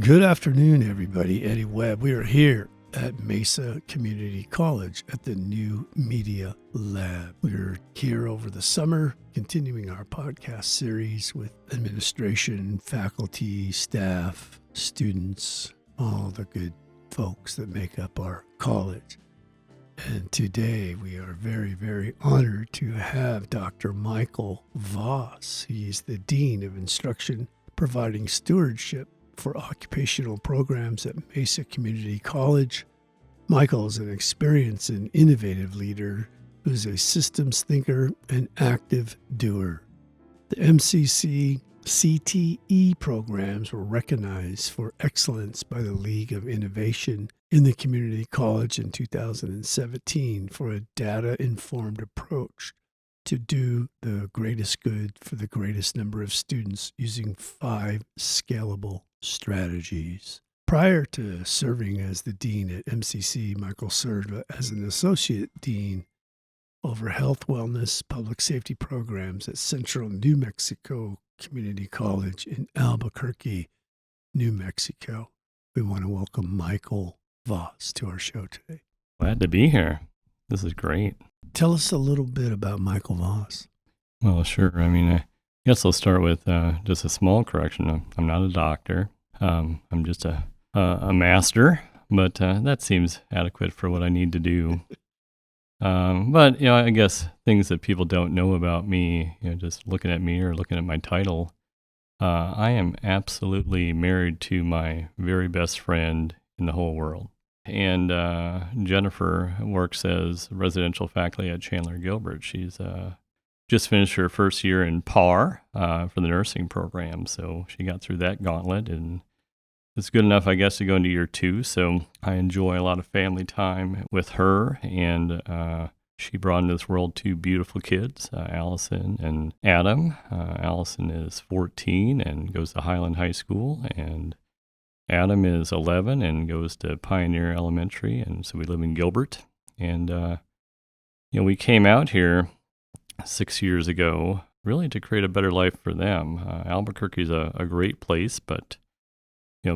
Good afternoon, everybody. Eddie Webb. We are here at Mesa Community College at the New Media Lab. We're here over the summer, continuing our podcast series with administration, faculty, staff, students, all the good folks that make up our college. And today we are very, very honored to have Dr. Michael Voss. He's the Dean of Instruction, providing stewardship for occupational programs at Mesa Community College. Michael is an experienced and innovative leader who's a systems thinker and active doer. The MCC CTE programs were recognized for excellence by the League of Innovation in the Community College in 2017 for a data-informed approach to do the greatest good for the greatest number of students using 5 scalable strategies. Prior to serving as the dean at MCC, Michael served as an associate dean over health, wellness, public safety programs at Central New Mexico Community College in Albuquerque, New Mexico. We want to welcome Michael Voss to our show today. Glad to be here. This is great. Tell us a little bit about Michael Voss. Well, sure. I guess I'll start with just a small correction. I'm not a doctor. I'm just a master, but that seems adequate for what I need to do. But, I guess things that people don't know about me, just looking at me or looking at my title, I am absolutely married to my very best friend in the whole world. And Jennifer works as residential faculty at Chandler Gilbert. She's just finished her first year in PAR for the nursing program, so she got through that gauntlet, and it's good enough, I guess, to go into year 2. So I enjoy a lot of family time with her, and she brought into this world 2 beautiful kids, Allison and Adam. Allison is 14 and goes to Highland High School, and Adam is 11 and goes to Pioneer Elementary, and so we live in Gilbert. And, we came out here 6 years ago really to create a better life for them. Albuquerque is a great place, but,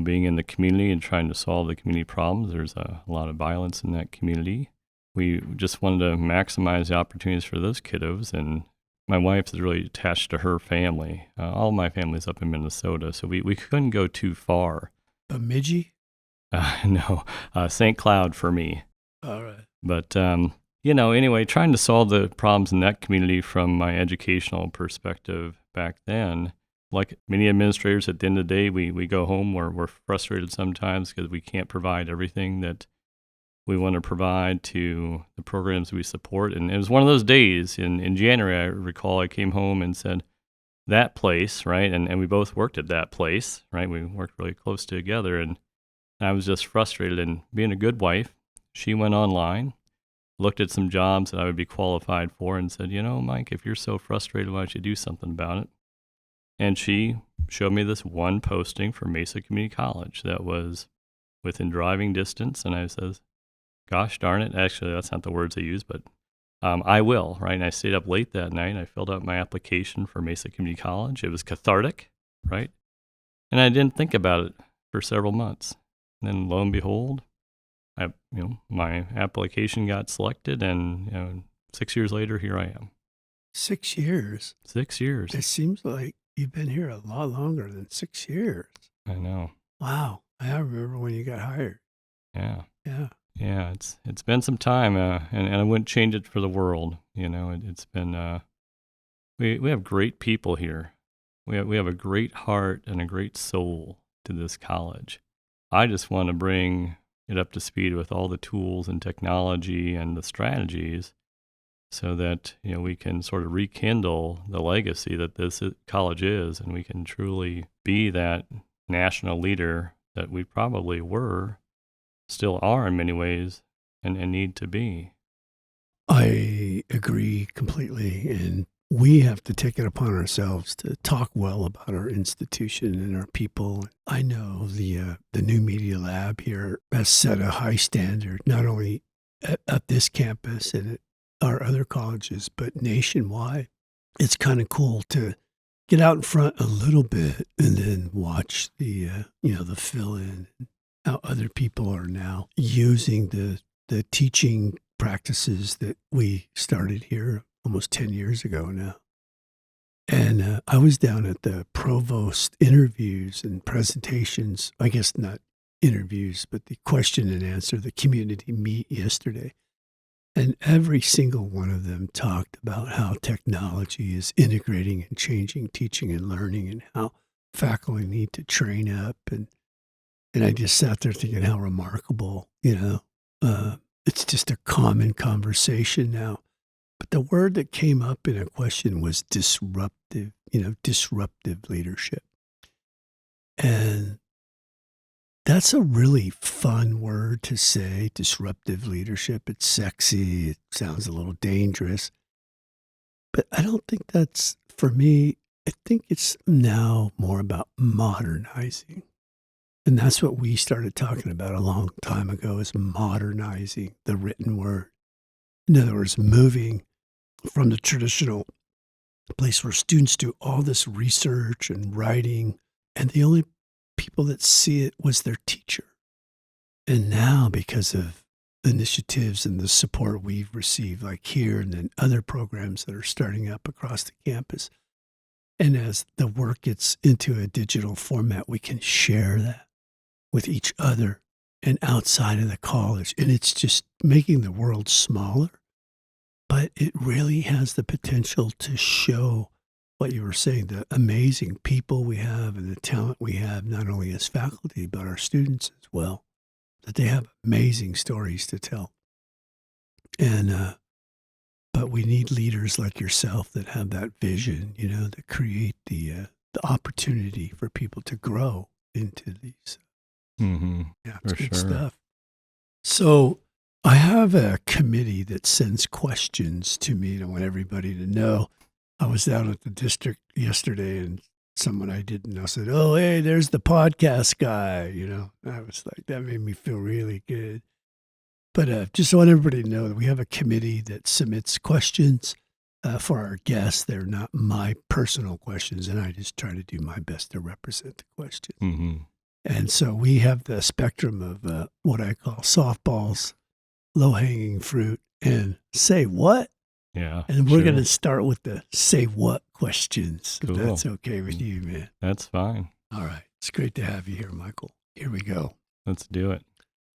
being in the community and trying to solve the community problems, there's a lot of violence in that community. We just wanted to maximize the opportunities for those kiddos, and my wife is really attached to her family. All my family's up in Minnesota, so we couldn't go too far. Bemidji? No, St. Cloud for me. All right. But, anyway, trying to solve the problems in that community from my educational perspective back then, like many administrators, at the end of the day, we go home, we're frustrated sometimes because we can't provide everything that we want to provide to the programs we support. And it was one of those days in January, I recall I came home and said, that place, right? And we both worked at that place, right? We worked really close together, and I was just frustrated. And being a good wife, she went online, looked at some jobs that I would be qualified for, and said, Mike, if you're so frustrated, why don't you do something about it? And she showed me this one posting for Mesa Community College that was within driving distance, and I says, gosh darn it. Actually, that's not the words I used, but I will, right? And I stayed up late that night. I filled out my application for Mesa Community College. It was cathartic, right? And I didn't think about it for several months. And then lo and behold, my application got selected, and 6 years later, here I am. 6 years? 6 years. It seems like you've been here a lot longer than 6 years. I know. Wow. I remember when you got hired. Yeah. Yeah. Yeah, it's been some time, and I wouldn't change it for the world. It's been, we have great people here. We have a great heart and a great soul to this college. I just want to bring it up to speed with all the tools and technology and the strategies so that, we can sort of rekindle the legacy that this college is, and we can truly be that national leader that we probably were, still are in many ways, and need to be. I agree completely, and we have to take it upon ourselves to talk well about our institution and our people. I know the New Media Lab here has set a high standard, not only at this campus and at our other colleges, but nationwide. It's kind of cool to get out in front a little bit and then watch the the fill-in, how other people are now using the teaching practices that we started here almost 10 years ago now. And I was down at the provost interviews and presentations, I guess not interviews, but the question and answer, the community meet yesterday. And every single one of them talked about how technology is integrating and changing teaching and learning and how faculty need to train up. And I just sat there thinking how remarkable, it's just a common conversation now. But the word that came up in a question was disruptive leadership. And that's a really fun word to say, disruptive leadership. It's sexy. It sounds a little dangerous. But I don't think that's, for me, I think it's now more about modernizing. And that's what we started talking about a long time ago, is modernizing the written word. In other words, moving from the traditional place where students do all this research and writing, and the only people that see it was their teacher. And now, because of initiatives and the support we've received, like here and then other programs that are starting up across the campus, and as the work gets into a digital format, we can share that with each other and outside of the college. And it's just making the world smaller, but it really has the potential to show what you were saying, the amazing people we have and the talent we have, not only as faculty, but our students as well, that they have amazing stories to tell. And, but we need leaders like yourself that have that vision, that create the opportunity for people to grow into these. Yeah, it's good stuff. So I have a committee that sends questions to me, and I want everybody to know. I was down at the district yesterday, and someone I didn't know said, "Oh, hey, there's the podcast guy." I was like, that made me feel really good. But just want everybody to know that we have a committee that submits questions for our guests. They're not my personal questions, and I just try to do my best to represent the questions. Mm-hmm. And so we have the spectrum of what I call softballs, low-hanging fruit, and say what? Yeah. And we're going to start with the say what questions, Cool. if that's okay with you, man. That's fine. All right. It's great to have you here, Michael. Here we go. Let's do it.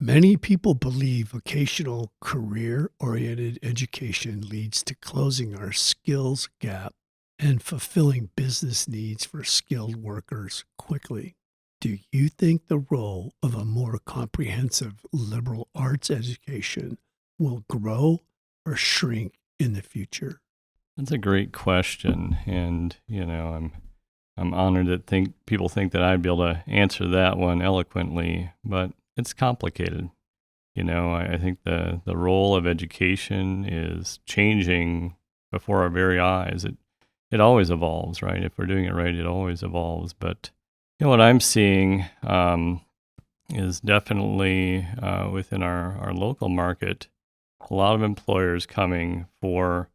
Many people believe vocational career-oriented education leads to closing our skills gap and fulfilling business needs for skilled workers quickly. Do you think the role of a more comprehensive liberal arts education will grow or shrink in the future? That's a great question, and I'm honored that people think that I'd be able to answer that one eloquently, but it's complicated. I think the role of education is changing before our very eyes. It always evolves, right? If we're doing it right, it always evolves. But what I'm seeing is definitely within our local market, a lot of employers coming for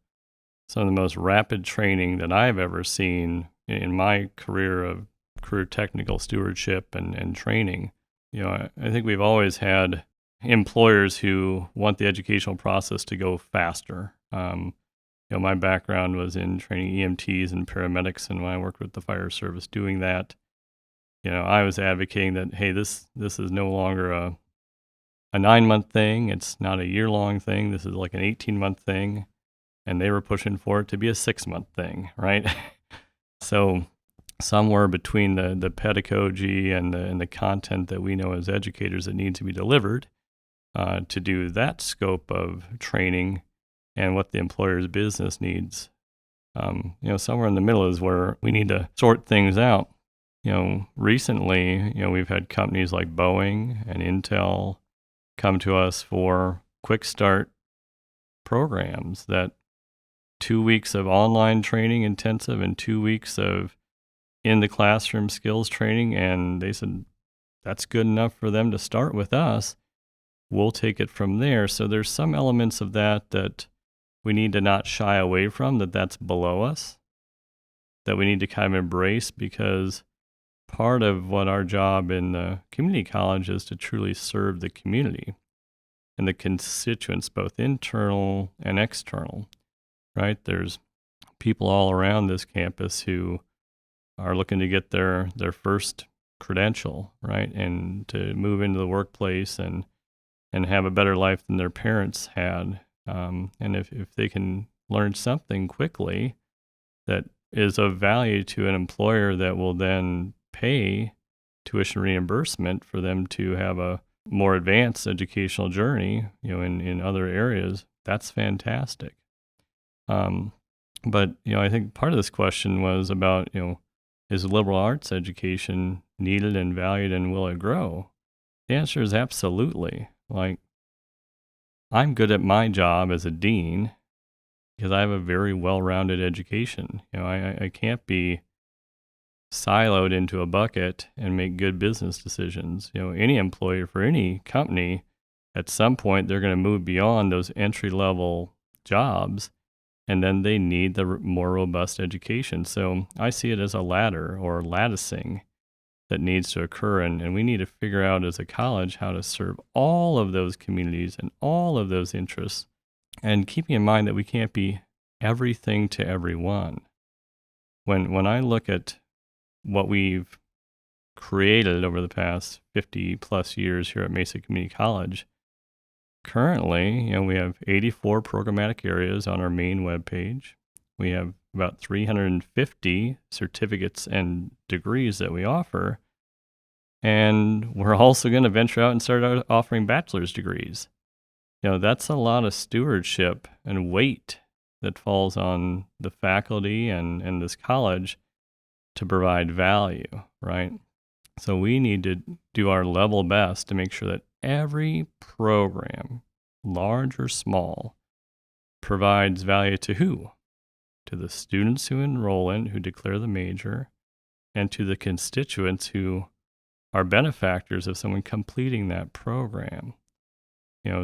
some of the most rapid training that I've ever seen in my career of career technical stewardship and training. I think we've always had employers who want the educational process to go faster. My background was in training EMTs and paramedics, and when I worked with the fire service doing that, I was advocating that, hey, this is no longer a 9-month thing. It's not a year-long thing. This is like an 18-month thing. And they were pushing for it to be a 6-month thing, right? So somewhere between the pedagogy and the content that we know as educators that need to be delivered to do that scope of training and what the employer's business needs, somewhere in the middle is where we need to sort things out. Recently, we've had companies like Boeing and Intel come to us for quick start programs that 2 weeks of online training intensive and 2 weeks of in the classroom skills training. And they said, that's good enough for them to start with us. We'll take it from there. So there's some elements of that we need to not shy away from, that's below us. that we need to kind of embrace, because part of what our job in the community college is to truly serve the community and the constituents, both internal and external, right? There's people all around this campus who are looking to get their first credential, right? And to move into the workplace and have a better life than their parents had. And if they can learn something quickly that is of value to an employer that will then pay tuition reimbursement for them to have a more advanced educational journey, in other areas, that's fantastic. But, I think part of this question was about, is liberal arts education needed and valued, and will it grow? The answer is absolutely. Like, I'm good at my job as a dean because I have a very well-rounded education. I can't be siloed into a bucket and make good business decisions. Any employer for any company, at some point, they're going to move beyond those entry-level jobs, and then they need the more robust education. So I see it as a ladder or latticing that needs to occur, and we need to figure out as a college how to serve all of those communities and all of those interests, and keeping in mind that we can't be everything to everyone. When I look at what we've created over the past 50 plus years here at Mesa Community College, currently, we have 84 programmatic areas on our main webpage. We have about 350 certificates and degrees that we offer. And we're also going to venture out and start offering bachelor's degrees. That's a lot of stewardship and weight that falls on the faculty and this college to provide value, right? So we need to do our level best to make sure that every program, large or small, provides value to who? To the students who enroll in, who declare the major, and to the constituents who are benefactors of someone completing that program.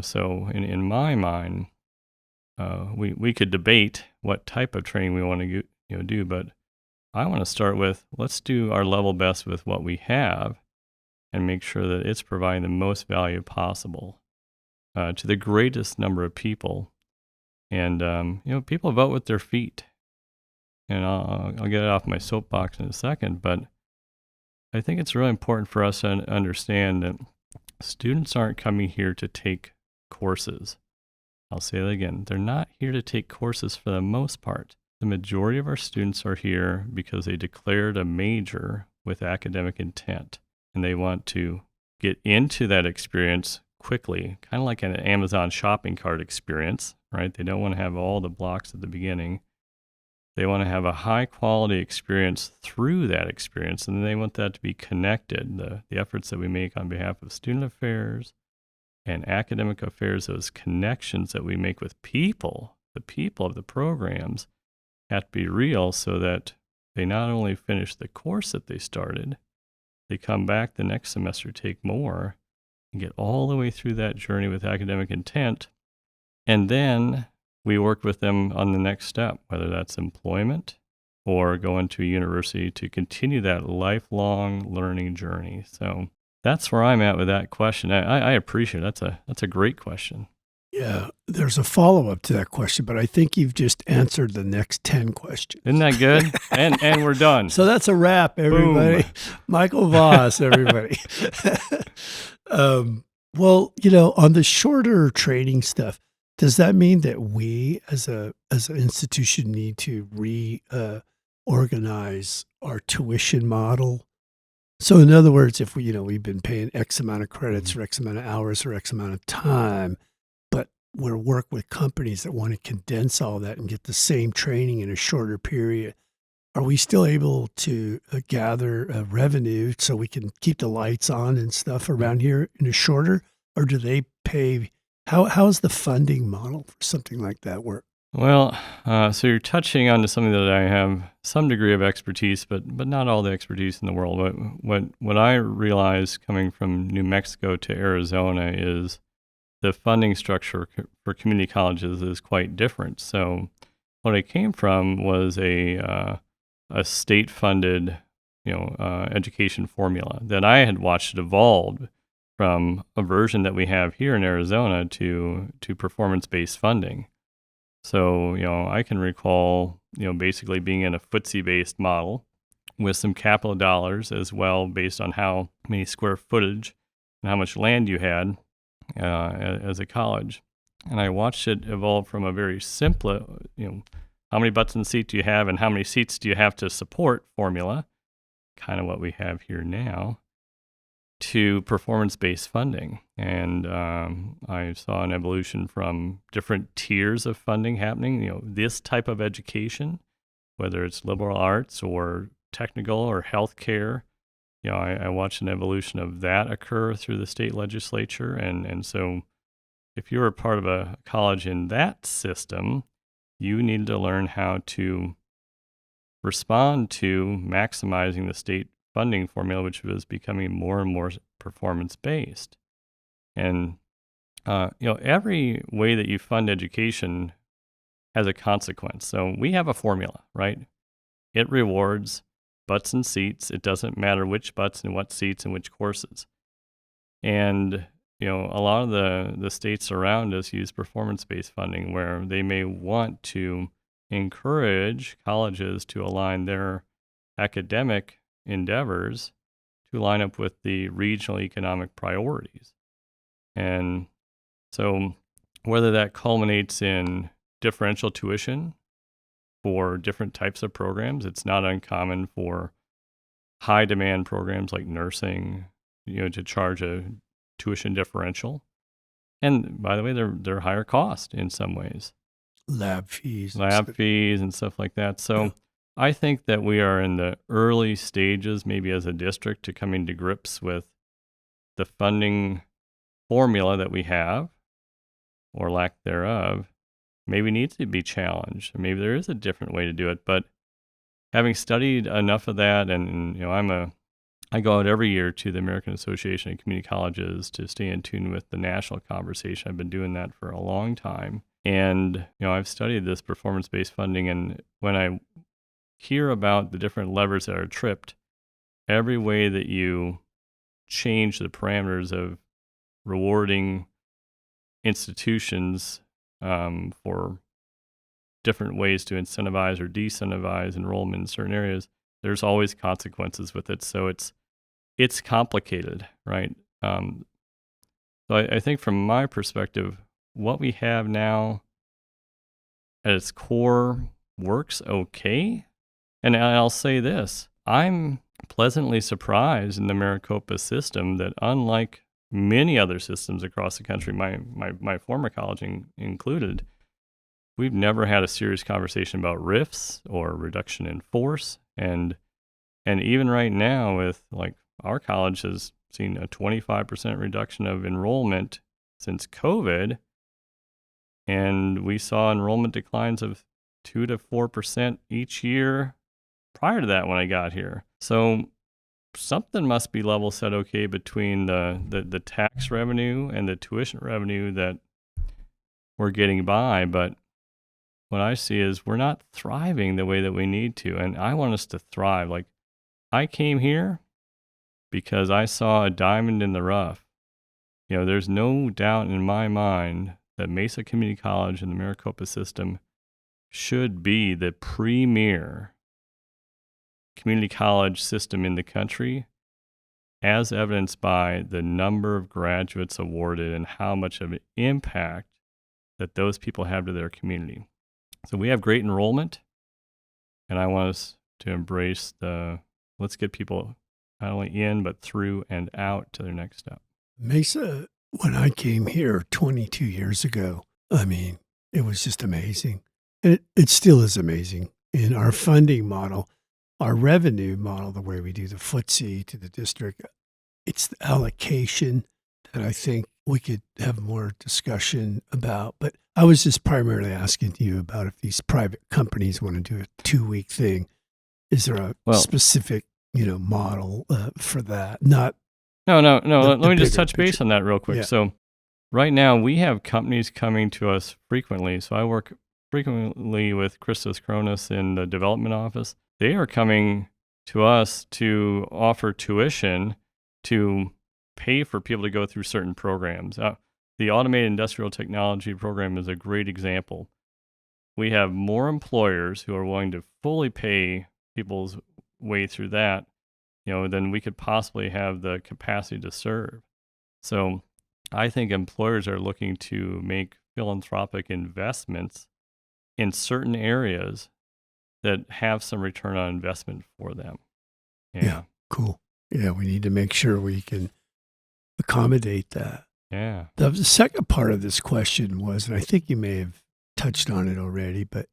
So in my mind, we could debate what type of training we want to do, but I want to start with, let's do our level best with what we have and make sure that it's providing the most value possible to the greatest number of people. And, people vote with their feet. And I'll get off my soapbox in a second, but I think it's really important for us to understand that students aren't coming here to take courses. I'll say that again. They're not here to take courses for the most part. The majority of our students are here because they declared a major with academic intent, and they want to get into that experience quickly, kind of like an Amazon shopping cart experience, right? They don't want to have all the blocks at the beginning. They want to have a high quality experience through that experience, and they want that to be connected. The efforts that we make on behalf of student affairs and academic affairs, those connections that we make with people, the people of the programs, have to be real so that they not only finish the course that they started, they come back the next semester, take more, and get all the way through that journey with academic intent. And then we work with them on the next step, whether that's employment or going to a university to continue that lifelong learning journey. So that's where I'm at with that question. I appreciate it. That's a great question. Yeah, there's a follow-up to that question, but I think you've just answered the next 10 questions. Isn't that good? and we're done. So that's a wrap, everybody. Boom. Michael Voss, everybody. Well, on the shorter training stuff, does that mean that we as an institution need to reorganize our tuition model? So in other words, if we've been paying X amount of credits or X amount of hours or X amount of time, but we're work with companies that want to condense all that and get the same training in a shorter period, are we still able to gather revenue so we can keep the lights on and stuff around here in a shorter, or do they pay? How's the funding model for something like that work? Well, so you're touching on something that I have some degree of expertise, but not all the expertise in the world. What I realized coming from New Mexico to Arizona is the funding structure for community colleges is quite different. So what I came from was a a state-funded, education formula that I had watched evolve from a version that we have here in Arizona to performance-based funding. So, I can recall, basically being in a footsie-based model with some capital dollars as well, based on how many square footage and how much land you had as a college. And I watched it evolve from a very simple, how many butts in the seat do you have and how many seats do you have to support formula, kind of what we have here now, to performance-based funding. And I saw an evolution from different tiers of funding happening. This type of education, whether it's liberal arts or technical or healthcare, I watched an evolution of that occur through the state legislature. And so if you were part of a college in that system, you needed to learn how to respond to maximizing the state funding formula, which was becoming more and more performance-based. And, every way that you fund education has a consequence. So we have a formula, right? It rewards butts and seats. It doesn't matter which butts and what seats and which courses. And, a lot of the states around us use performance-based funding where they may want to encourage colleges to align their academic endeavors to line up with the regional economic priorities. And so whether that culminates in differential tuition for different types of programs, it's not uncommon for high demand programs like nursing, to charge a tuition differential. And by the way, they're higher cost in some ways. Lab fees and stuff like that. So I think that we are in the early stages, maybe as a district, to coming to grips with the funding formula that we have, or lack thereof, maybe needs to be challenged. Maybe there is a different way to do it. But having studied enough of that, and I go out every year to the American Association of Community Colleges to stay in tune with the national conversation. I've been doing that for a long time. And, I've studied this performance-based funding, and when I hear about the different levers that are tripped, every way that you change the parameters of rewarding institutions for different ways to incentivize or de-incentivize enrollment in certain areas, there's always consequences with it. So it's complicated, right? So I think from my perspective, what we have now at its core works okay. And I'll say this, I'm pleasantly surprised in the Maricopa system that, unlike many other systems across the country, my former college included, we've never had a serious conversation about RIFs or reduction in force. And even right now, with our college has seen a 25% reduction of enrollment since COVID, and we saw enrollment declines of 2 to 4% each year prior to that when I got here. So something must be level set okay between the tax revenue and the tuition revenue that we're getting by. But what I see is we're not thriving the way that we need to. And I want us to thrive. Like, I came here because I saw a diamond in the rough. There's no doubt in my mind that Mesa Community College and the Maricopa system should be the premier community college system in the country, as evidenced by the number of graduates awarded and how much of an impact that those people have to their community. So we have great enrollment, and I want us to embrace let's get people not only in, but through and out to their next step. Mesa, when I came here 22 years ago, it was just amazing. And it still is amazing. In our funding model, our revenue model, the way we do the footsie to the district, it's the allocation that I think we could have more discussion about. But I was just primarily asking you about if these private companies want to do a 2-week thing. Is there a specific, model for that? Not. No. Let me just touch base on that real quick. Yeah. So right now we have companies coming to us frequently. So I work frequently with Christos Kronos in the development office. they are coming to us to offer tuition to pay for people to go through certain programs. The Automated Industrial Technology program is a great example. We have more employers who are willing to fully pay people's way through that, than we could possibly have the capacity to serve. So I think employers are looking to make philanthropic investments in certain areas that have some return on investment for them. Yeah, cool. Yeah, we need to make sure we can accommodate that. Yeah. The second part of this question was, and I think you may have touched on it already, but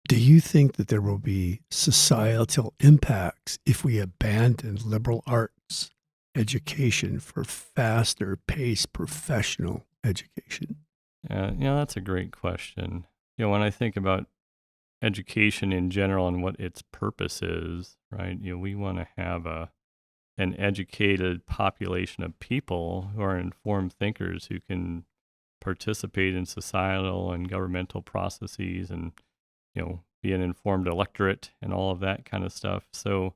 do you think that there will be societal impacts if we abandon liberal arts education for faster paced professional education? That's a great question. When I think about education in general and what its purpose is, right? We want to have an educated population of people who are informed thinkers who can participate in societal and governmental processes and, be an informed electorate and all of that kind of stuff. So,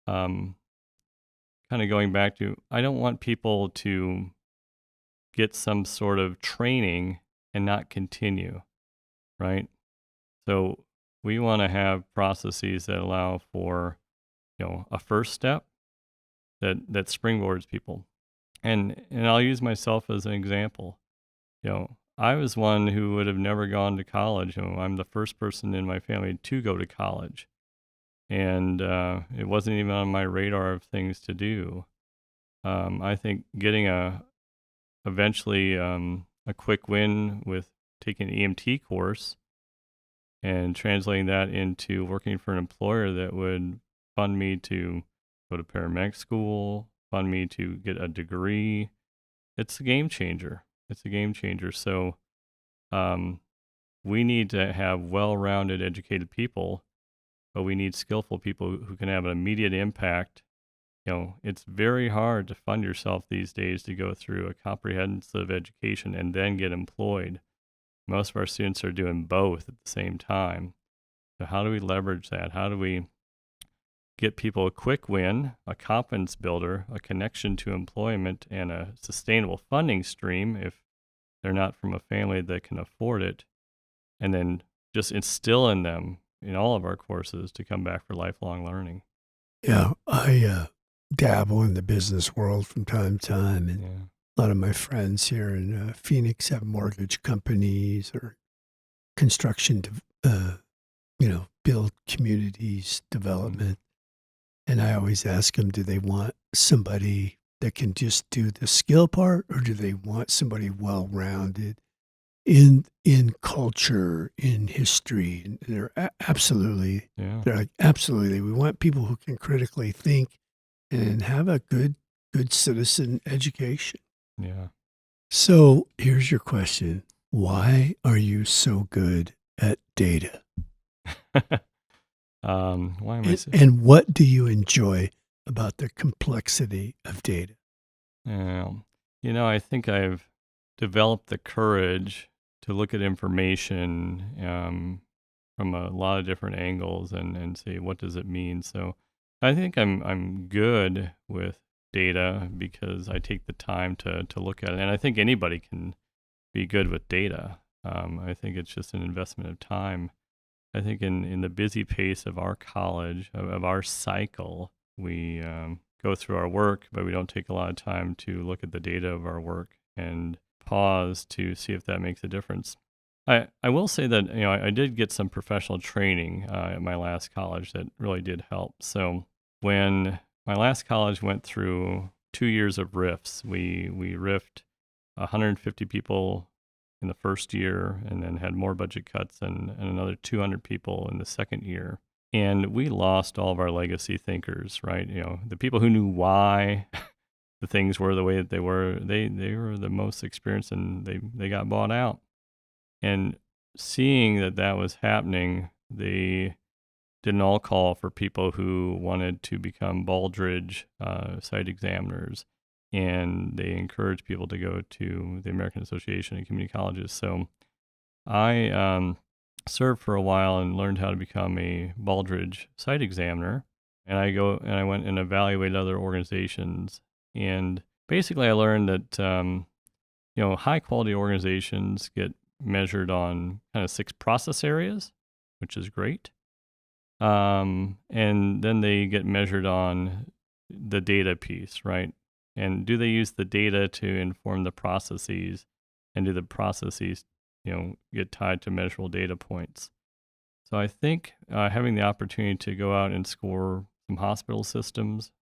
kind of going back to, I don't want people to get some sort of training and not continue, right? So we want to have processes that allow for, a first step that springboards people. And I'll use myself as an example. I was one who would have never gone to college. I'm the first person in my family to go to college. And it wasn't even on my radar of things to do. I think getting eventually a quick win with taking an EMT course and translating that into working for an employer that would fund me to go to paramedic school, fund me to get a degree. It's a game changer. So we need to have well-rounded, educated people, but we need skillful people who can have an immediate impact. It's very hard to fund yourself these days to go through a comprehensive education and then get employed. Most of our students are doing both at the same time. So how do we leverage that? How do we get people a quick win, a competence builder, a connection to employment, and a sustainable funding stream if they're not from a family that can afford it, and then just instill in them in all of our courses to come back for lifelong learning? Yeah, I dabble in the business world from time to time, and a lot of my friends here in Phoenix have mortgage companies or construction, build communities, development. And I always ask them, do they want somebody that can just do the skill part, or do they want somebody well-rounded in culture, in history? And they're absolutely, they're like, absolutely. We want people who can critically think and have a good citizen education. Yeah. So here's your question. Why are you so good at data? Why am I so... And what do you enjoy about the complexity of data? I think I've developed the courage to look at information from a lot of different angles and say, what does it mean? So I think I'm good with data because I take the time to look at it. And I think anybody can be good with data. I think it's just an investment of time. I think in the busy pace of our college, of our cycle, we go through our work, but we don't take a lot of time to look at the data of our work and pause to see if that makes a difference. I will say that I did get some professional training at my last college that really did help. So when my last college went through 2 years of RIFs, we riffed 150 people in the first year, and then had more budget cuts and another 200 people in the second year. And we lost all of our legacy thinkers, right? The people who knew why the things were the way that they were the most experienced, and they got bought out. And seeing that was happening, they did an all call for people who wanted to become Baldrige site examiners. And they encourage people to go to the American Association of Community Colleges. So I served for a while and learned how to become a Baldrige site examiner. And I went and evaluated other organizations. And basically I learned that, high quality organizations get measured on kind of 6 process areas, which is great. And then they get measured on the data piece, right? And do they use the data to inform the processes? And do the processes, get tied to measurable data points? So I think having the opportunity to go out and score some hospital systems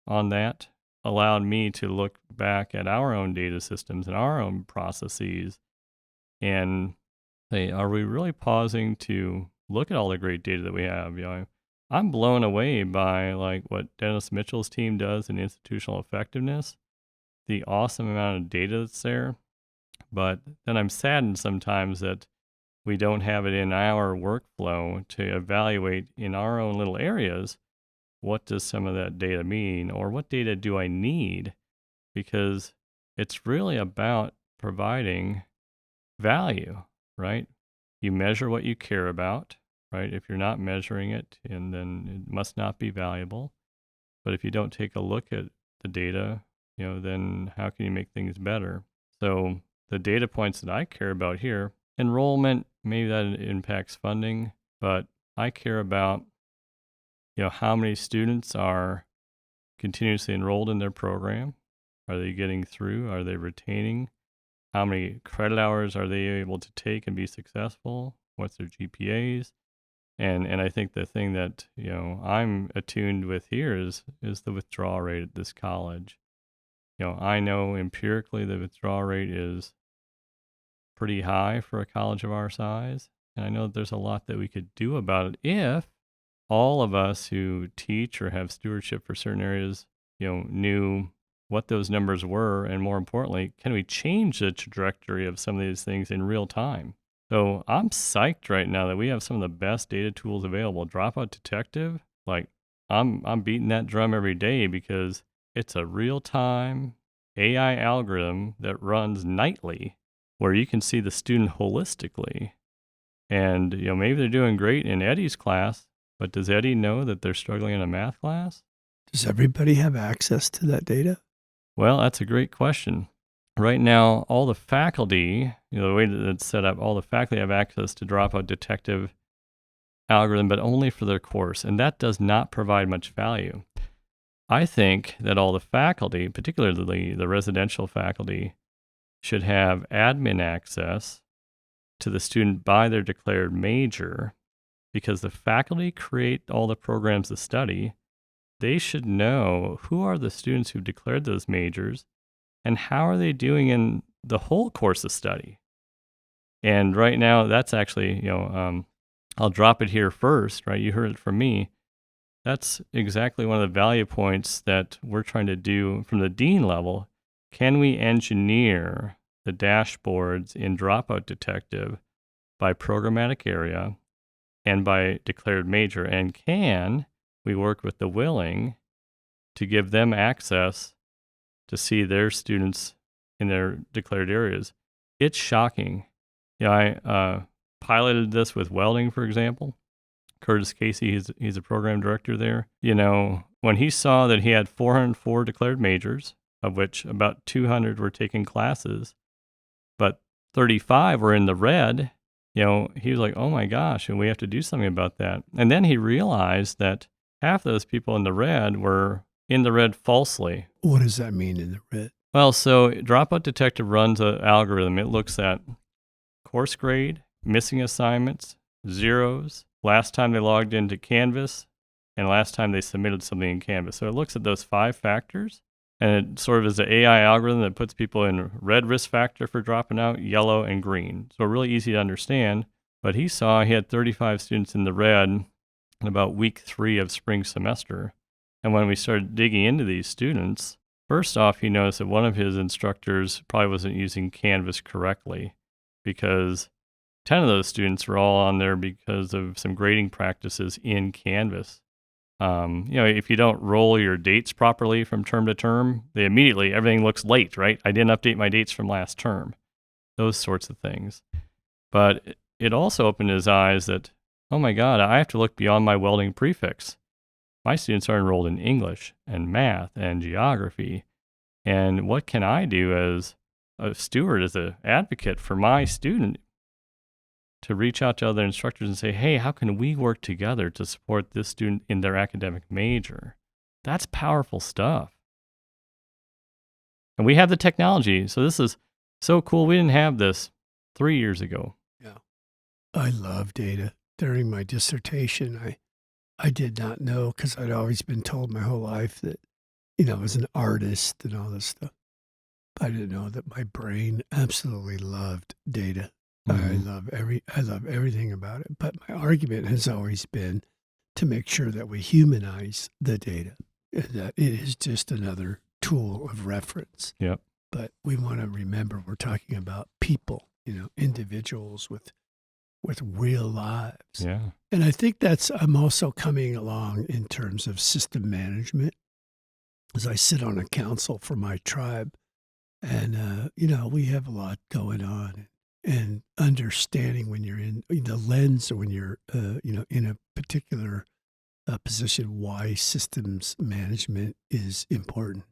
on that allowed me to look back at our own data systems and our own processes and say, are we really pausing to look at all the great data that we have? I'm blown away by like what Dennis Mitchell's team does in institutional effectiveness, the awesome amount of data that's there. But then I'm saddened sometimes that we don't have it in our workflow to evaluate in our own little areas, what does some of that data mean, or what data do I need? Because it's really about providing value, right? You measure what you care about, right? If you're not measuring it, and then it must not be valuable. But if you don't take a look at the data, then how can you make things better? So the data points that I care about here, enrollment, maybe that impacts funding, but I care about, how many students are continuously enrolled in their program. Are they getting through? Are they retaining? How many credit hours are they able to take and be successful? What's their GPAs? And I think the thing that, I'm attuned with here is the withdrawal rate at this college. I know empirically the withdrawal rate is pretty high for a college of our size. And I know that there's a lot that we could do about it if all of us who teach or have stewardship for certain areas, knew what those numbers were. And more importantly, can we change the trajectory of some of these things in real time? So I'm psyched right now that we have some of the best data tools available. Dropout Detective, like I'm beating that drum every day because it's a real-time AI algorithm that runs nightly where you can see the student holistically. And, maybe they're doing great in Eddie's class, but does Eddie know that they're struggling in a math class? Does everybody have access to that data? Well, that's a great question. Right now, all the faculty, the way that it's set up, all the faculty have access to Dropout Detective algorithm, but only for their course. And that does not provide much value. I think that all the faculty, particularly the residential faculty, should have admin access to the student by their declared major, because the faculty create all the programs of study. They should know who are the students who've declared those majors and how are they doing in the whole course of study. And right now, that's actually, I'll drop it here first, right? You heard it from me. That's exactly one of the value points that we're trying to do from the dean level. Can we engineer the dashboards in Dropout Detective by programmatic area and by declared major? And can we work with the willing to give them access to see their students in their declared areas? It's shocking. I piloted this with welding, for example. Curtis Casey, he's a program director there. When he saw that he had 404 declared majors, of which about 200 were taking classes, but 35 were in the red, he was like, oh my gosh, and we have to do something about that. And then he realized that half those people in the red were in the red falsely. What does that mean in the red? Well, so Dropout Detective runs an algorithm. It looks at course grade, missing assignments, zeros, last time they logged into Canvas, and last time they submitted something in Canvas. So it looks at those 5 factors, and it sort of is an AI algorithm that puts people in red risk factor for dropping out, yellow, and green. So really easy to understand. But he saw he had 35 students in the red in about week 3 of spring semester. And when we started digging into these students, first off, he noticed that one of his instructors probably wasn't using Canvas correctly, because 10 of those students were all on there because of some grading practices in Canvas. If you don't roll your dates properly from term to term, everything looks late, right? I didn't update my dates from last term. Those sorts of things. But it also opened his eyes that, oh my God, I have to look beyond my welding prefix. My students are enrolled in English and math and geography. And what can I do as a steward, as an advocate for my student, to reach out to other instructors and say, hey, how can we work together to support this student in their academic major? That's powerful stuff. And we have the technology. So this is so cool. We didn't have this 3 years ago. Yeah. I love data. During my dissertation, I did not know, because I'd always been told my whole life that, I was an artist and all this stuff. I didn't know that my brain absolutely loved data. Mm-hmm. I love everything about it. But my argument has always been to make sure that we humanize the data, and that it is just another tool of reference. Yep. But we want to remember we're talking about people, individuals with real lives. Yeah. And I think I'm also coming along in terms of system management, as I sit on a council for my tribe. And, we have a lot going on, and understanding when you're in the lens, or when you're, in a particular position, why systems management is important.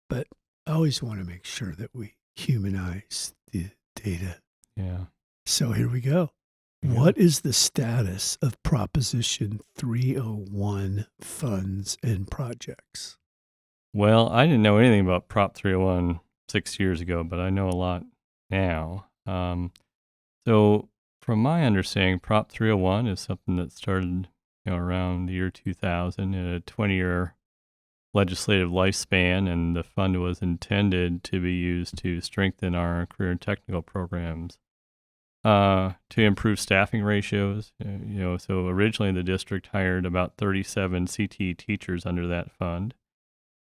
But I always want to make sure that we humanize the data. Yeah. So here we go. Yeah. What is the status of Proposition 301 funds and projects? Well, I didn't know anything about Prop 301 6 years ago, but I know a lot now. So from my understanding, Prop 301 is something that started around the year 2000, in a 20-year legislative lifespan, and the fund was intended to be used to strengthen our career and technical programs, to improve staffing ratios. So originally the district hired about 37 CTE teachers under that fund.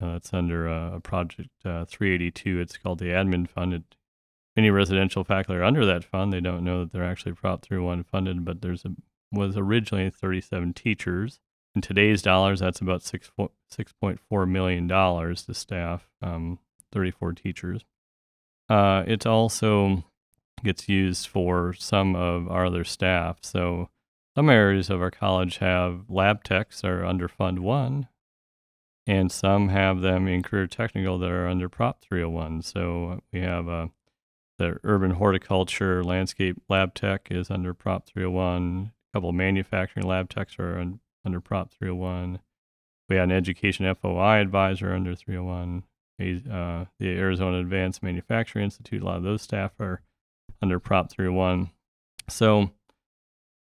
That's under a project 382. It's called the admin fund. Many residential faculty are under that fund. They don't know that they're actually Prop 301 funded, but was originally 37 teachers. In today's dollars, that's about $6.4 million to staff 34 teachers. It also gets used for some of our other staff. So some areas of our college have lab techs that are under Fund 1, and some have them in career technical that are under Prop 301. So we have the urban horticulture landscape lab tech is under Prop 301. A couple of manufacturing lab techs are under Prop 301. We had an education FOI advisor under 301. The Arizona Advanced Manufacturing Institute, a lot of those staff are under Prop 301. So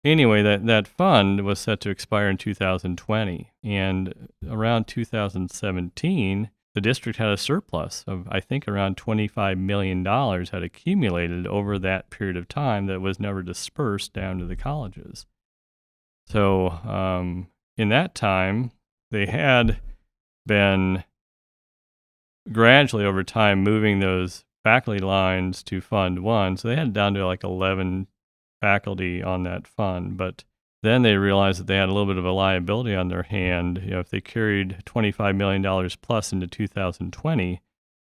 anyway, that fund was set to expire in 2020. And around 2017, the district had a surplus of, I think, around $25 million had accumulated over that period of time that was never dispersed down to the colleges. So in that time, they had been gradually over time moving those faculty lines to Fund 1. So they had down to like 11 faculty on that fund. But then they realized that they had a little bit of a liability on their hand. If they carried $25 million plus into 2020,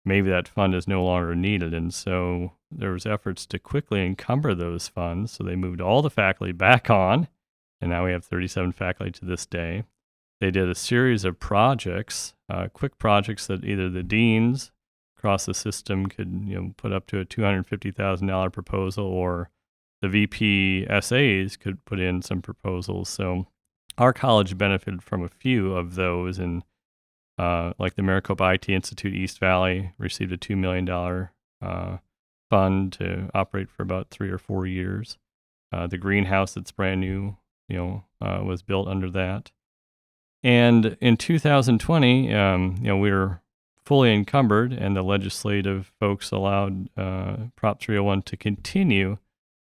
maybe that fund is no longer needed. And so there was efforts to quickly encumber those funds. So they moved all the faculty back on, and now we have 37 faculty to this day. They did a series of projects, quick projects that either the deans across the system could put up to a $250,000 proposal, or the VP SAs could put in some proposals. So our college benefited from a few of those, and like the Maricopa IT Institute East Valley received a $2 million fund to operate for about 3 or 4 years. The greenhouse that's brand new, was built under that. And in 2020, we were fully encumbered, and the legislative folks allowed Prop 301 to continue,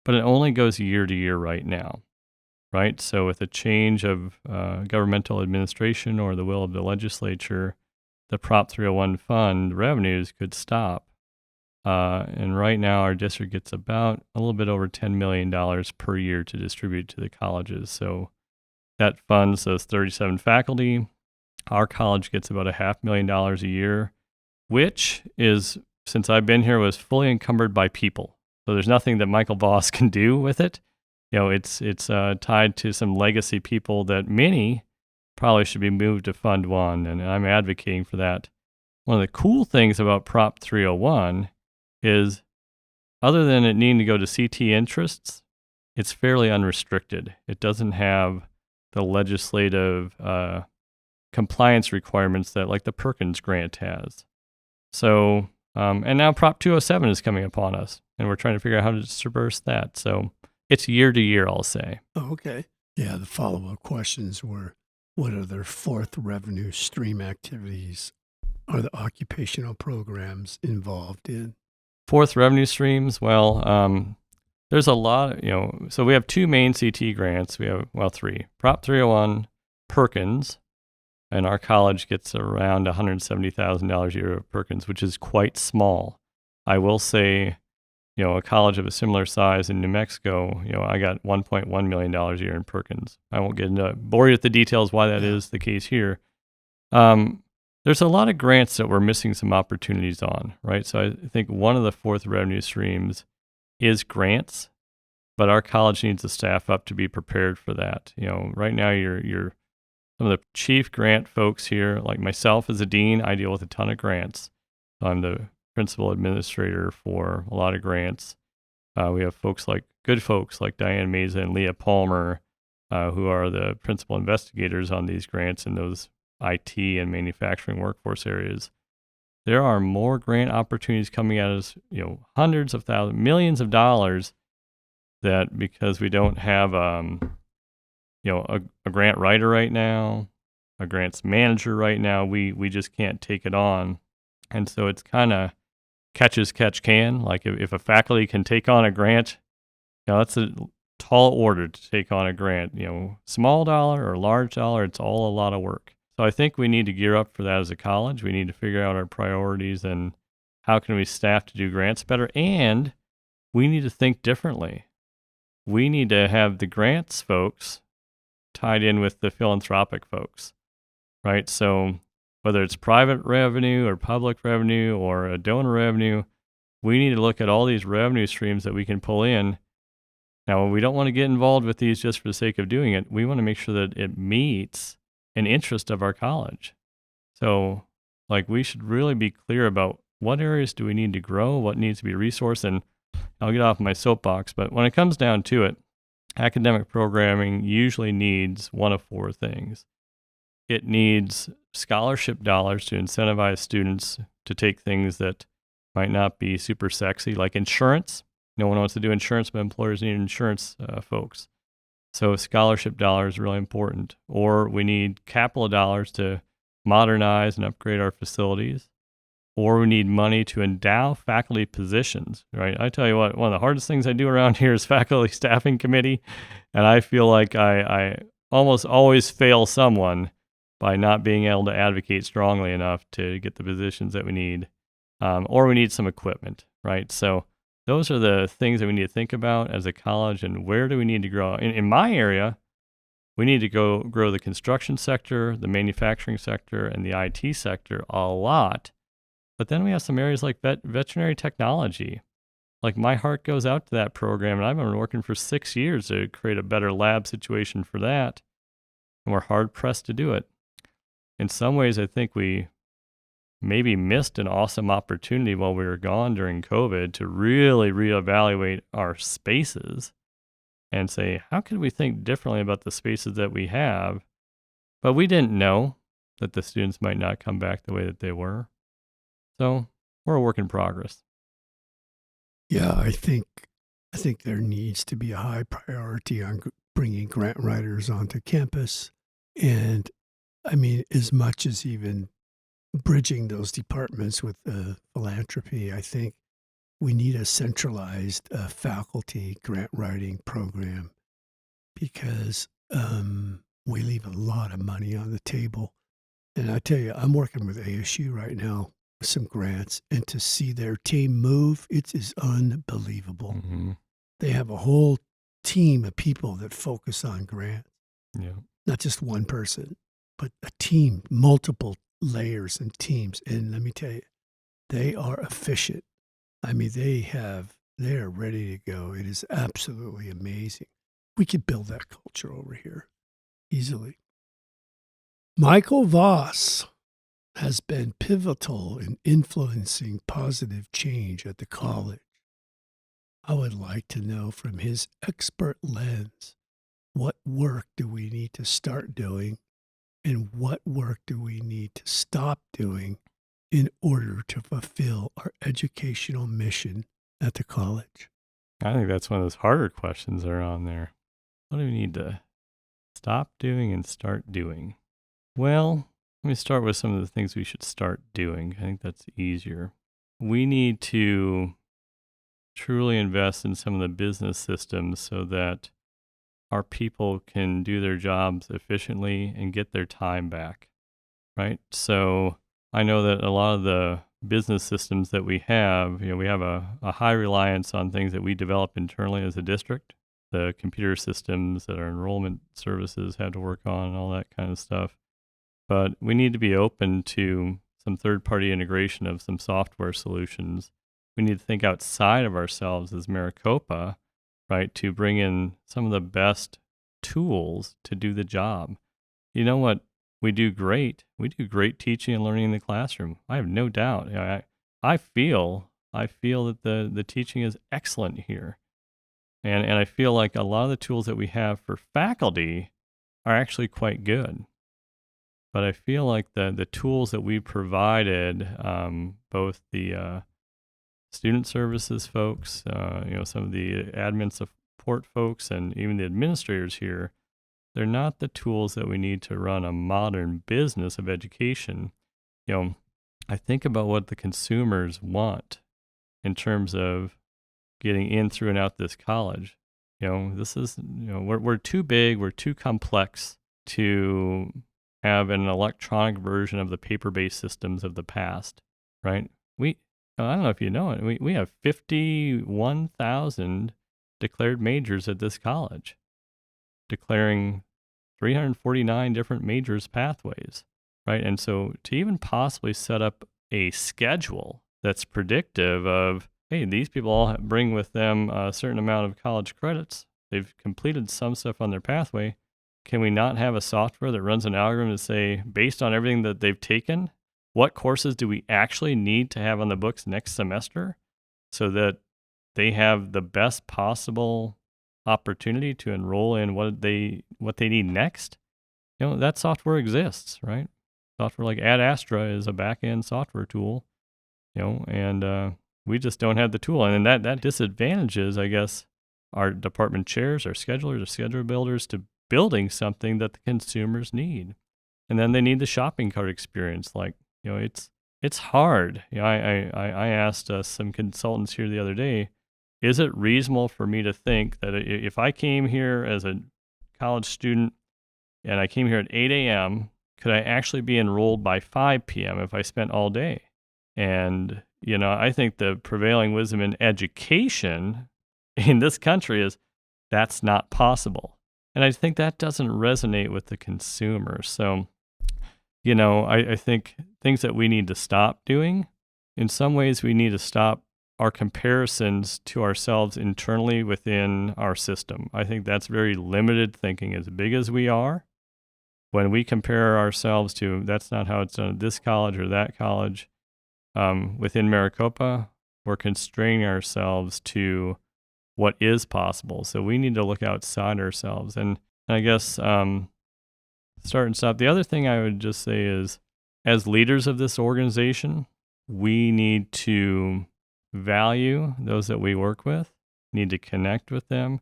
but it only goes year to year right now, right? So with a change of governmental administration or the will of the legislature, the Prop 301 fund revenues could stop. And right now our district gets about a little bit over $10 million per year to distribute to the colleges. So that funds those 37 faculty. Our college gets about $500,000 a year, which is, since I've been here, was fully encumbered by people. So there's nothing that Michael Voss can do with it. it's tied to some legacy people that many probably should be moved to Fund 1, and I'm advocating for that. One of the cool things about Prop 301 is, other than it needing to go to CT interests, it's fairly unrestricted. It doesn't have the legislative compliance requirements that like the Perkins grant has. So, and now Prop 207 is coming upon us, and we're trying to figure out how to disperse that. So it's year to year, I'll say. Oh, okay. Yeah, the follow-up questions were, what are their fourth revenue stream activities are the occupational programs involved in? Fourth revenue streams, well, there's a lot, so we have two main CT grants. We have, three. Prop 301, Perkins, and our college gets around $170,000 a year of Perkins, which is quite small. I will say, a college of a similar size in New Mexico, I got $1.1 million a year in Perkins. I won't get into bore you with the details why that is the case here. There's a lot of grants that we're missing some opportunities on, right? So I think one of the fourth revenue streams is grants, but our college needs to staff up to be prepared for that. Right now you're some of the chief grant folks here, like myself as a dean, I deal with a ton of grants. So I'm the principal administrator for a lot of grants. We have good folks like Diane Meza and Leah Palmer, who are the principal investigators on these grants in those IT and manufacturing workforce areas. There are more grant opportunities coming at us, hundreds of thousands, millions of dollars, that because we don't have, a grant writer right now, a grants manager right now, we just can't take it on. And so it's kind of catch as catch can. Like if a faculty can take on a grant, that's a tall order to take on a grant. Small dollar or large dollar, it's all a lot of work. So I think we need to gear up for that as a college. We need to figure out our priorities and how can we staff to do grants better. And we need to think differently. We need to have the grants folks tied in with the philanthropic folks, right? So whether it's private revenue or public revenue or a donor revenue, we need to look at all these revenue streams that we can pull in. Now, we don't want to get involved with these just for the sake of doing it. We want to make sure that it meets an interest of our college. So, we should really be clear about what areas do we need to grow, what needs to be resourced, and I'll get off my soapbox, but when it comes down to it, academic programming usually needs one of four things. It needs scholarship dollars to incentivize students to take things that might not be super sexy, like insurance. No one wants to do insurance, but employers need insurance folks. So scholarship dollars is really important. Or we need capital dollars to modernize and upgrade our facilities. Or we need money to endow faculty positions, right? I tell you what, one of the hardest things I do around here is faculty staffing committee. And I feel like I almost always fail someone by not being able to advocate strongly enough to get the positions that we need. Or we need some equipment, right? So those are the things that we need to think about as a college, and where do we need to grow? In my area, we need to grow the construction sector, the manufacturing sector, and the IT sector a lot. But then we have some areas like veterinary technology. Like my heart goes out to that program, and I've been working for 6 years to create a better lab situation for that, and we're hard-pressed to do it. In some ways, I think we maybe missed an awesome opportunity while we were gone during COVID to really reevaluate our spaces and say, how can we think differently about the spaces that we have? But we didn't know that the students might not come back the way that they were. So we're a work in progress. Yeah, I think there needs to be a high priority on bringing grant writers onto campus. And I mean, as much as even bridging those departments with philanthropy, I think we need a centralized faculty grant writing program, because we leave a lot of money on the table. And I tell you, I'm working with ASU right now with some grants, and to see their team move, it is unbelievable. Mm-hmm. They have a whole team of people that focus on grants. Yeah. Not just one person, but a team, multiple layers and teams. And let me tell you, they are efficient. I mean, they are ready to go. It is absolutely amazing. We could build that culture over here easily. Michael Voss has been pivotal in influencing positive change at the college. I would like to know from his expert lens, what work do we need to start doing and what work do we need to stop doing in order to fulfill our educational mission at the college? I think that's one of those harder questions that are on there. What do we need to stop doing and start doing? Well, let me start with some of the things we should start doing. I think that's easier. We need to truly invest in some of the business systems so that our people can do their jobs efficiently and get their time back, right? So I know that a lot of the business systems that we have, we have a high reliance on things that we develop internally as a district. The computer systems that our enrollment services had to work on and all that kind of stuff. But we need to be open to some third-party integration of some software solutions. We need to think outside of ourselves as Maricopa, right, to bring in some of the best tools to do the job. You know what? We do great. We do great teaching and learning in the classroom. I have no doubt. I feel that the teaching is excellent here. And I feel like a lot of the tools that we have for faculty are actually quite good. But I feel like the tools that we provided, both the student services folks, some of the admin support folks, and even the administrators here, they're not the tools that we need to run a modern business of education. I think about what the consumers want in terms of getting in, through, and out this college. This is, we're too big, we're too complex to have an electronic version of the paper-based systems of the past, right? I don't know if you know it, we have 51,000 declared majors at this college, declaring 349 different majors pathways, right? And so to even possibly set up a schedule that's predictive of, hey, these people all bring with them a certain amount of college credits, they've completed some stuff on their pathway, can we not have a software that runs an algorithm to say, based on everything that they've taken, what courses do we actually need to have on the books next semester so that they have the best possible opportunity to enroll in what they need next? That software exists, right? Software like Ad Astra is a back-end software tool, and we just don't have the tool. And then that disadvantages, I guess, our department chairs, our schedulers, our schedule builders to building something that the consumers need. And then they need the shopping cart experience. It's hard. I asked some consultants here the other day, is it reasonable for me to think that if I came here as a college student and I came here at 8 a.m., could I actually be enrolled by 5 p.m. if I spent all day? And, I think the prevailing wisdom in education in this country is that's not possible. And I think that doesn't resonate with the consumer. So, I think things that we need to stop doing, in some ways we need to stop our comparisons to ourselves internally within our system. I think that's very limited thinking. As big as we are, when we compare ourselves to, that's not how it's done at this college or that college, within Maricopa, we're constraining ourselves to what is possible. So we need to look outside ourselves. And I guess start and stop. The other thing I would just say is, as leaders of this organization, we need to value those that we work with, need to connect with them,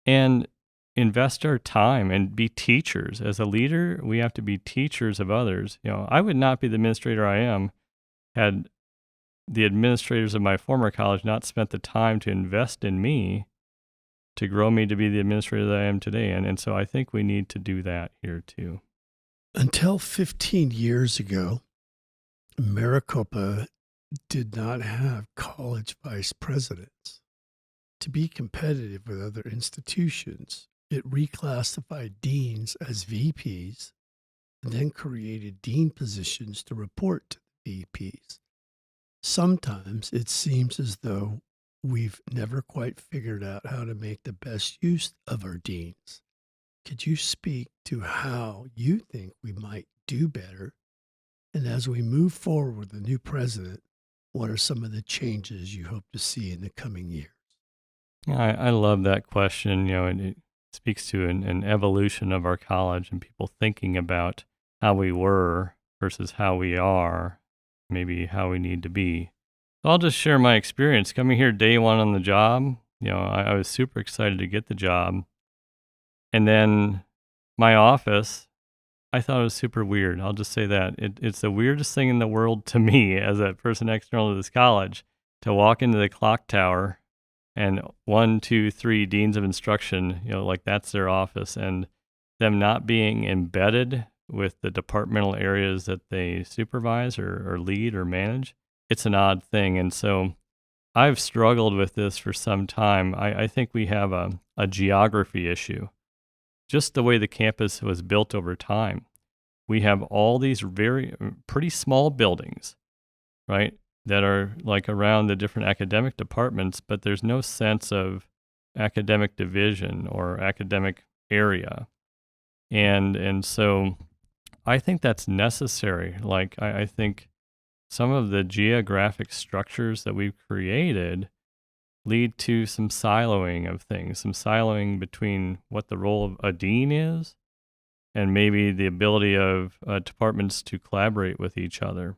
and invest our time and be teachers. As a leader, we have to be teachers of others. I would not be the administrator I am had the administrators of my former college not spent the time to invest in me to grow me to be the administrator that I am today. And so I think we need to do that here too. Until 15 years ago, Maricopa did not have college vice presidents. To be competitive with other institutions, it reclassified deans as VPs and then created dean positions to report to the VPs. Sometimes it seems as though we've never quite figured out how to make the best use of our deans. Could you speak to how you think we might do better? And as we move forward with the new president, what are some of the changes you hope to see in the coming years? Yeah, I love that question. It speaks to an evolution of our college and people thinking about how we were versus how we are, maybe how we need to be. So I'll just share my experience coming here day one on the job. I was super excited to get the job. And then my office, I thought it was super weird. I'll just say that. It's the weirdest thing in the world to me as a person external to this college to walk into the clock tower and 1, 2, 3 deans of instruction, like that's their office, and them not being embedded with the departmental areas that they supervise or lead or manage. It's an odd thing. And so I've struggled with this for some time. I think we have a geography issue. Just the way the campus was built over time. We have all these pretty small buildings, right, that are like around the different academic departments, but there's no sense of academic division or academic area. And so I think that's necessary. Like I think some of the geographic structures that we've created lead to some siloing of things, some siloing between what the role of a dean is and maybe the ability of departments to collaborate with each other.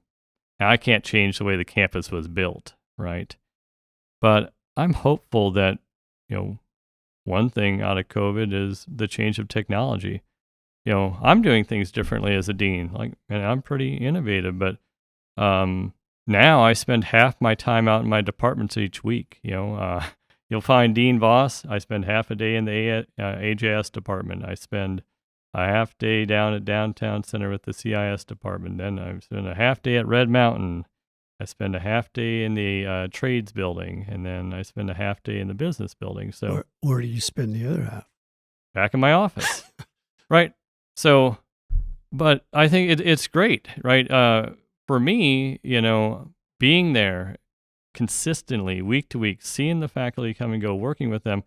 Now, I can't change the way the campus was built, right? But I'm hopeful that, one thing out of COVID is the change of technology. I'm doing things differently as a dean, and I'm pretty innovative, but now I spend half my time out in my departments each week. You'll find Dean Voss. I spend half a day in the AJS department. I spend a half day down at Downtown Center with the CIS department. Then I spend a half day at Red Mountain. I spend a half day in the trades building, and then I spend a half day in the business building. So where do you spend the other half? Back in my office, right? So, but I think it's great, right? For me, being there consistently, week to week, seeing the faculty come and go, working with them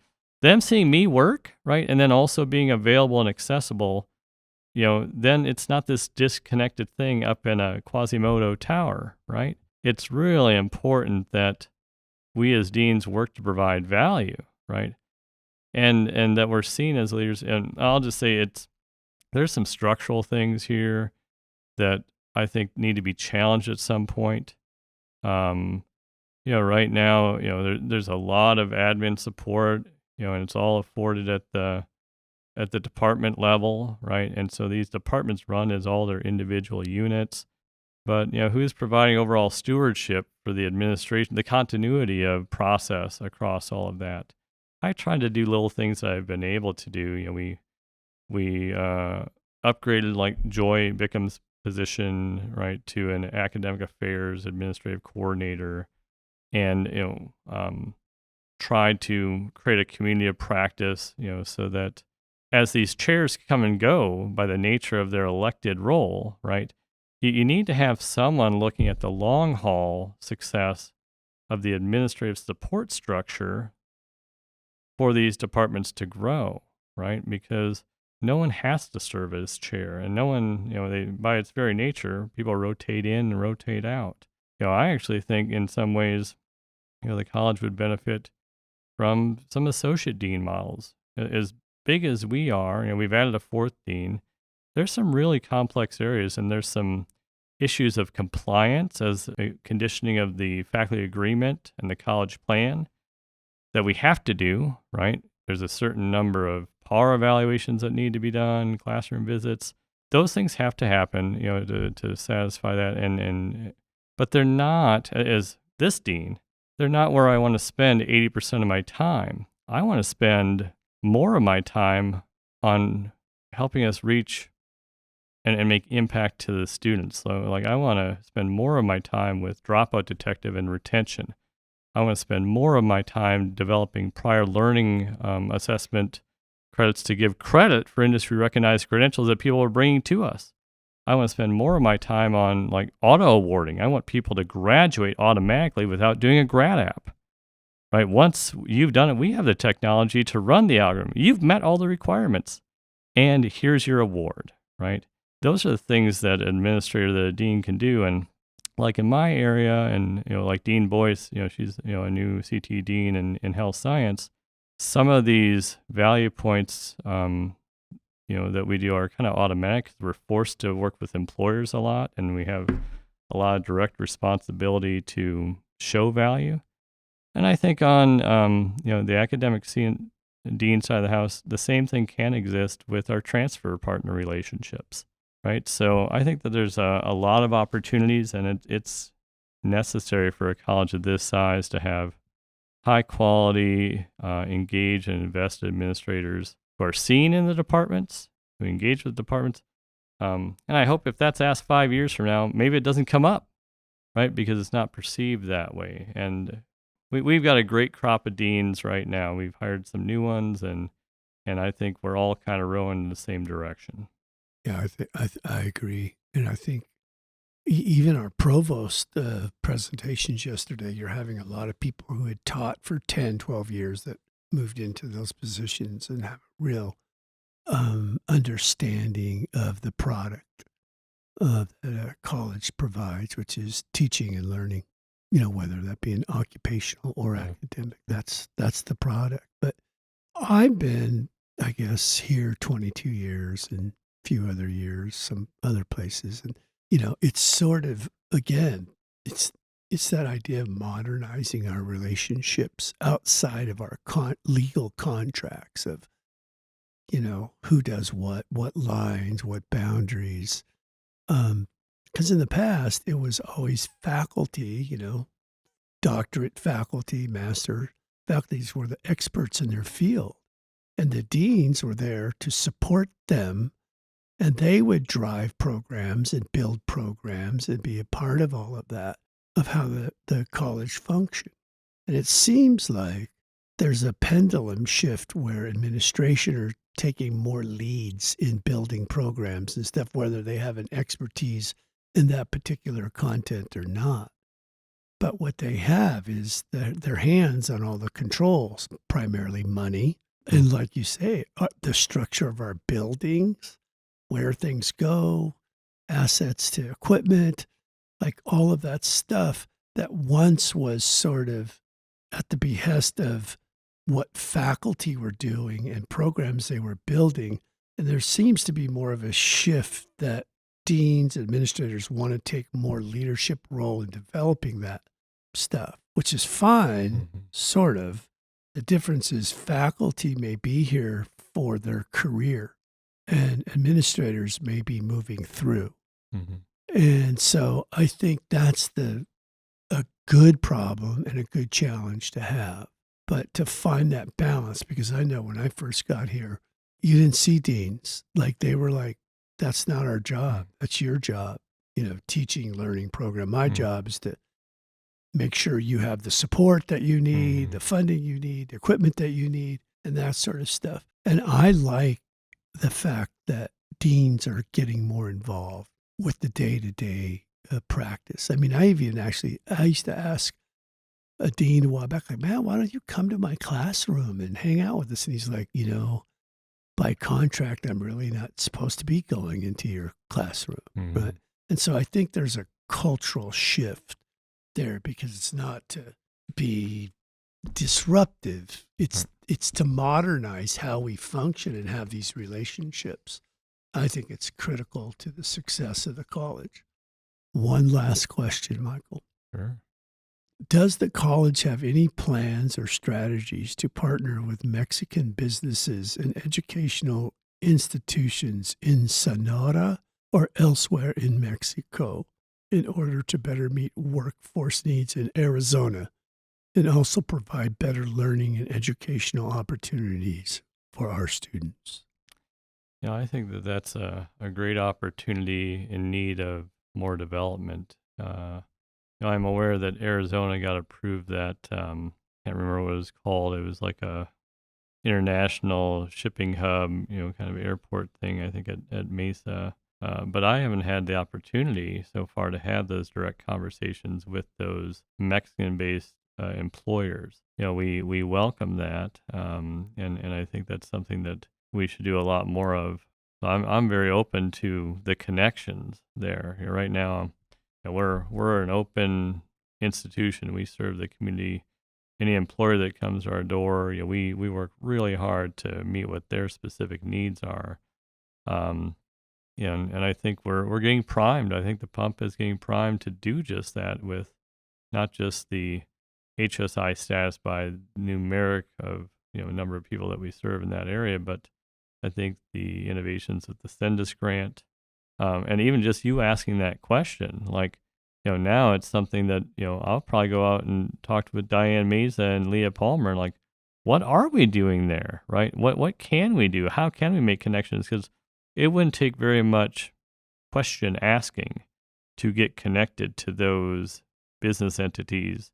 seeing me work, right? And then also being available and accessible, then it's not this disconnected thing up in a Quasimodo tower, right? It's really important that we as deans work to provide value, right? And that we're seen as leaders. And I'll just say there's some structural things here that I think need to be challenged at some point. Right now, there's a lot of admin support, and it's all afforded at the department level, right? And so these departments run as all their individual units. But, who's providing overall stewardship for the administration, the continuity of process across all of that? I try to do little things that I've been able to do. We upgraded like Joy Bickham's position, right, to an academic affairs administrative coordinator, and tried to create a community of practice, so that as these chairs come and go by the nature of their elected role, right, you need to have someone looking at the long haul success of the administrative support structure for these departments to grow, right? Because no one has to serve as chair, and no one, by its very nature, people rotate in and rotate out. I actually think in some ways, the college would benefit from some associate dean models. As big as we are, we've added a fourth dean. There's some really complex areas, and there's some issues of compliance as a conditioning of the faculty agreement and the college plan that we have to do, right? There's a certain number of PAR evaluations that need to be done, classroom visits. Those things have to happen, to satisfy that. But they're not, as this dean, they're not where I want to spend 80% of my time. I want to spend more of my time on helping us reach and make impact to the students. So, I want to spend more of my time with dropout detective and retention. I want to spend more of my time developing prior learning assessment credits to give credit for industry recognized credentials that people are bringing to us. I want to spend more of my time on auto awarding. I want people to graduate automatically without doing a grad app. right? Once you've done it, we have the technology to run the algorithm. You've met all the requirements, and here's your award, right? Those are the things that administrator, the dean can do. And like in my area, and like Dean Boyce, she's a new CT dean in health science. Some of these value points, that we do are kind of automatic because we're forced to work with employers a lot, and we have a lot of direct responsibility to show value. And I think on the academic dean side of the house, the same thing can exist with our transfer partner relationships, right? So I think that there's a lot of opportunities, and it's necessary for a college of this size to have high quality, engaged and invested administrators who are seen in the departments, who engage with departments. And I hope if that's asked 5 years from now, maybe it doesn't come up, right? Because it's not perceived that way. And we've got a great crop of deans right now. We've hired some new ones, and I think we're all kind of rowing in the same direction. Yeah, I agree. And I think even our provost presentations yesterday, you're having a lot of people who had taught for 10, 12 years that moved into those positions and have a real understanding of the product that a college provides, which is teaching and learning, whether that be an occupational or academic. That's the product. But I've been, I guess, here 22 years and a few other years, some other places. And, it's sort of, again, it's that idea of modernizing our relationships outside of our legal contracts of, who does what lines, what boundaries. Because in the past, it was always faculty, doctorate faculty, master faculties were the experts in their field. And the deans were there to support them. And they would drive programs and build programs and be a part of all of that, of how the college functioned. And it seems like there's a pendulum shift where administration are taking more leads in building programs and stuff, whether they have an expertise in that particular content or not. But what they have is their hands on all the controls, primarily money. And like you say, the structure of our buildings, where things go, assets to equipment, like all of that stuff that once was sort of at the behest of what faculty were doing and programs they were building. And there seems to be more of a shift that deans, administrators want to take more leadership role in developing that stuff, which is fine, sort of. The difference is faculty may be here for their career and administrators may be moving through. And so I think that's a good problem and a good challenge to have. But to find that balance, because I know when I first got here, you didn't see deans. Like they were like, that's not our job. That's your job. Teaching, learning program. My job is to make sure you have the support that you need, the funding you need, the equipment that you need, and that sort of stuff. And I like the fact that deans are getting more involved with the day-to-day practice. I mean, I used to ask a dean a while back, like, man, why don't you come to my classroom and hang out with us? And he's like, by contract, I'm really not supposed to be going into your classroom, right? And so I think there's a cultural shift there because it's not to be disruptive. It's to modernize how we function and have these relationships. I think it's critical to the success of the college. One last question, Michael. Sure. Does the college have any plans or strategies to partner with Mexican businesses and educational institutions in Sonora or elsewhere in Mexico in order to better meet workforce needs in Arizona and also provide better learning and educational opportunities for our students? Yeah, I think that's a great opportunity in need of more development. I'm aware that Arizona got approved that, can't remember what it was called. It was like a international shipping hub, kind of airport thing, I think at Mesa. But I haven't had the opportunity so far to have those direct conversations with those Mexican-based employers. We welcome that, and I think that's something that we should do a lot more of. So I'm very open to the connections there. Right now, we're an open institution. We serve the community. Any employer that comes to our door, we work really hard to meet what their specific needs are. And I think we're getting primed. I think the pump is getting primed to do just that, with not just the HSI status by numeric of number of people that we serve in that area, but I think the innovations of the Sendus grant, and even just you asking that question, like now it's something that I'll probably go out and talk with Diane Mesa and Leah Palmer, like, what are we doing there, right? What can we do? How can we make connections? Because it wouldn't take very much question asking to get connected to those business entities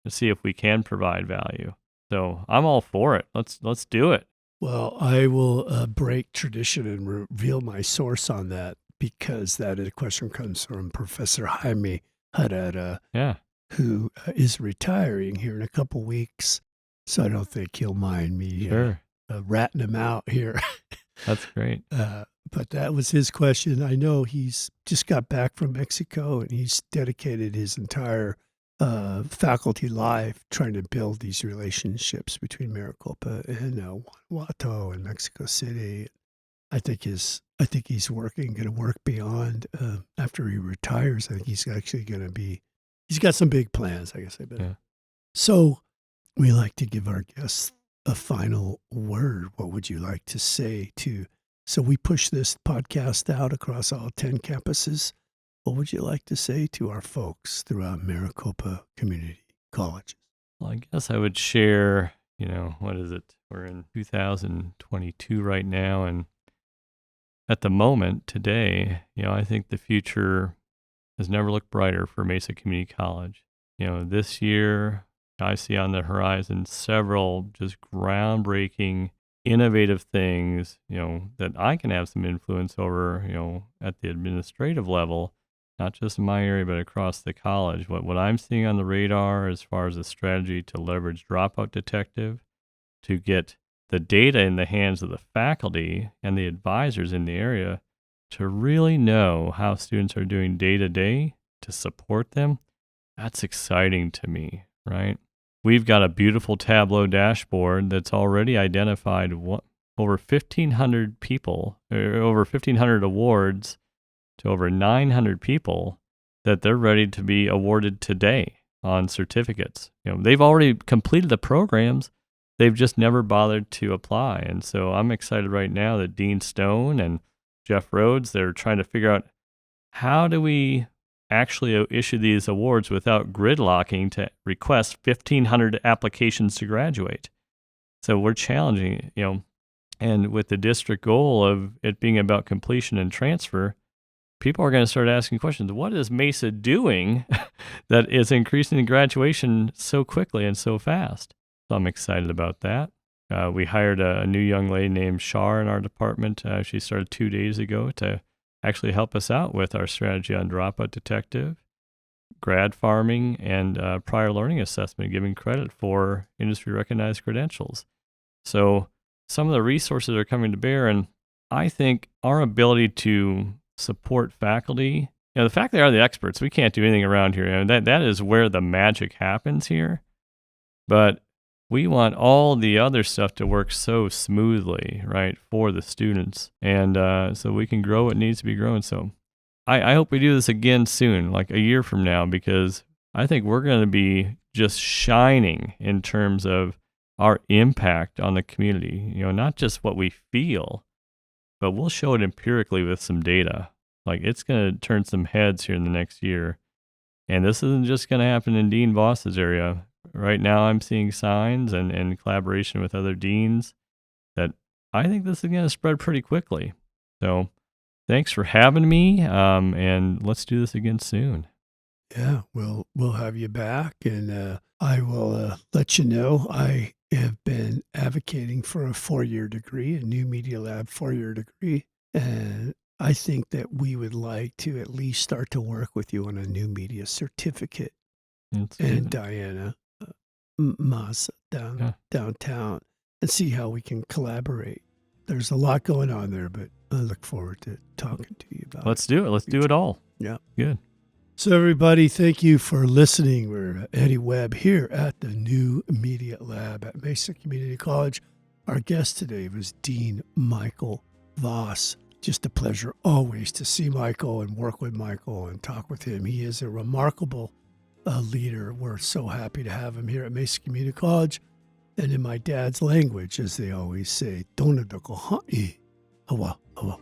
to see if we can provide value. So I'm all for it. Let's do it. Well, I will break tradition and reveal my source on that, because that question comes from Professor Jaime Harada, who is retiring here in a couple weeks. So I don't think he'll mind me ratting him out here. That's great. But that was his question. I know he's just got back from Mexico, and he's dedicated his entire faculty life trying to build these relationships between Maricopa and Guanajuato and Mexico City. I think he's going to work beyond after he retires. I think he's actually he's got some big plans, I guess I bet. Yeah. So we like to give our guests a final word. What would you like to say so we push this podcast out across all 10 campuses. What would you like to say to our folks throughout Maricopa Community Colleges? Well, I guess I would share, what is it? We're in 2022 right now. And at the moment today, I think the future has never looked brighter for Mesa Community College. This year, I see on the horizon several just groundbreaking, innovative things, that I can have some influence over, at the administrative level, not just in my area, but across the college. What I'm seeing on the radar as far as a strategy to leverage Dropout Detective, to get the data in the hands of the faculty and the advisors in the area to really know how students are doing day to day, to support them, that's exciting to me, right? We've got a beautiful Tableau dashboard that's already identified over 1,500 people, or over 1,500 awards to over 900 people that they're ready to be awarded today on certificates. They've already completed the programs. They've just never bothered to apply. And so I'm excited right now that Dean Stone and Jeff Rhodes, they're trying to figure out, how do we actually issue these awards without gridlocking to request 1,500 applications to graduate? So we're challenging, and with the district goal of it being about completion and transfer, people are going to start asking questions. What is Mesa doing that is increasing graduation so quickly and so fast? So I'm excited about that. We hired a new young lady named Shar in our department. She started 2 days ago to actually help us out with our strategy on Dropout Detective, grad farming, and prior learning assessment, giving credit for industry-recognized credentials. So some of the resources are coming to bear, and I think our ability to support faculty, the fact they are the experts, we can't do anything around here. That is where the magic happens here. But we want all the other stuff to work so smoothly, right, for the students. And so we can grow what needs to be grown. So I hope we do this again soon, like a year from now, because I think we're going to be just shining in terms of our impact on the community. Not just what we feel, but we'll show it empirically with some data. Like, it's going to turn some heads here in the next year. And this isn't just going to happen in Dean Voss's area. Right now, I'm seeing signs and collaboration with other deans that I think this is going to spread pretty quickly. So thanks for having me, and let's do this again soon. Yeah, we'll have you back, and I will let you know I have been advocating for a 4-year degree, a new Media Lab 4-year degree, and I think that we would like to at least start to work with you on a new media certificate. And Diana, Masa downtown and see how we can collaborate. There's a lot going on there, but I look forward to talking to you about Let's do it. Let's do it all. Yeah. Good. So, everybody, thank you for listening. We're Eddie Webb here at the New Media Lab at Mesa Community College. Our guest today was Dean Michael Voss. Just a pleasure always to see Michael and work with Michael and talk with him. He is a remarkable leader. We're so happy to have him here at Mesa Community College. And in my dad's language, as they always say, Donadoko ha'i, hawa, hawa.